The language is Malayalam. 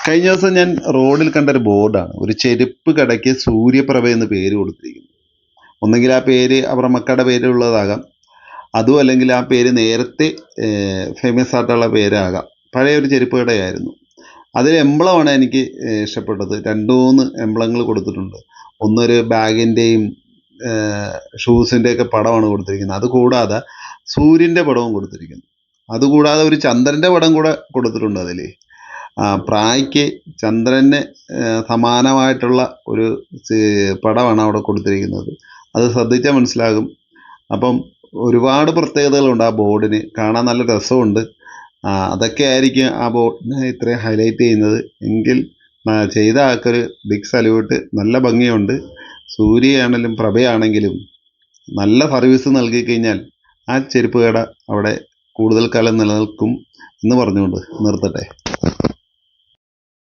കഴിഞ്ഞ ദിവസം ഞാൻ റോഡിൽ കണ്ട ഒരു ബോർഡാണ്, ഒരു ചെരുപ്പ് കടയ്ക്ക് സൂര്യപ്രഭ എന്ന് പേര് കൊടുത്തിരിക്കുന്നത്. ഒന്നെങ്കിൽ ആ പേര് അവരുടെ മക്കളുടെ പേരിലുള്ളതാകാം, അതും അല്ലെങ്കിൽ ആ പേര് നേരത്തെ ഫേമസ് ആയിട്ടുള്ള പേരാകാം. പഴയ ഒരു ചെരുപ്പ് കടയായിരുന്നു. അതിൽ എംബ്ലമാണ് എനിക്ക് ഇഷ്ടപ്പെട്ടത്. രണ്ട് മൂന്ന് എംബ്ലങ്ങൾ കൊടുത്തിട്ടുണ്ട്. ഒന്നൊരു ബാഗിൻ്റെയും ഷൂസിൻ്റെയൊക്കെ പടമാണ് കൊടുത്തിരിക്കുന്നത്. അതുകൂടാതെ സൂര്യൻ്റെ പടവും കൊടുത്തിരിക്കുന്നു. അതുകൂടാതെ ഒരു ചന്ദ്രൻ്റെ പടം കൂടെ കൊടുത്തിട്ടുണ്ട് അതിൽ. പ്രായ്ക്ക് ചന്ദ്രന് സമാനമായിട്ടുള്ള ഒരു പടമാണ് അവിടെ കൊടുത്തിരിക്കുന്നത്. അത് ശ്രദ്ധിച്ചാൽ മനസ്സിലാകും. അപ്പം ഒരുപാട് പ്രത്യേകതകളുണ്ട് ആ ബോർഡിന്. കാണാൻ നല്ല രസമുണ്ട്. അതൊക്കെ ആയിരിക്കും ആ ബോർഡിനെ ഇത്രയും ഹൈലൈറ്റ് ചെയ്യുന്നത്. എങ്കിൽ ചെയ്ത ആൾക്കൊരു ബിഗ് സല്യൂട്ട്. നല്ല ഭംഗിയുണ്ട്. സൂര്യയാണെങ്കിലും പ്രഭയാണെങ്കിലും നല്ല സർവീസ് നൽകി കഴിഞ്ഞാൽ ആ ചെരുപ്പ് കട അവിടെ കൂടുതൽ കാലം നിലനിൽക്കും എന്ന് പറഞ്ഞുകൊണ്ട് നിർത്തട്ടെ.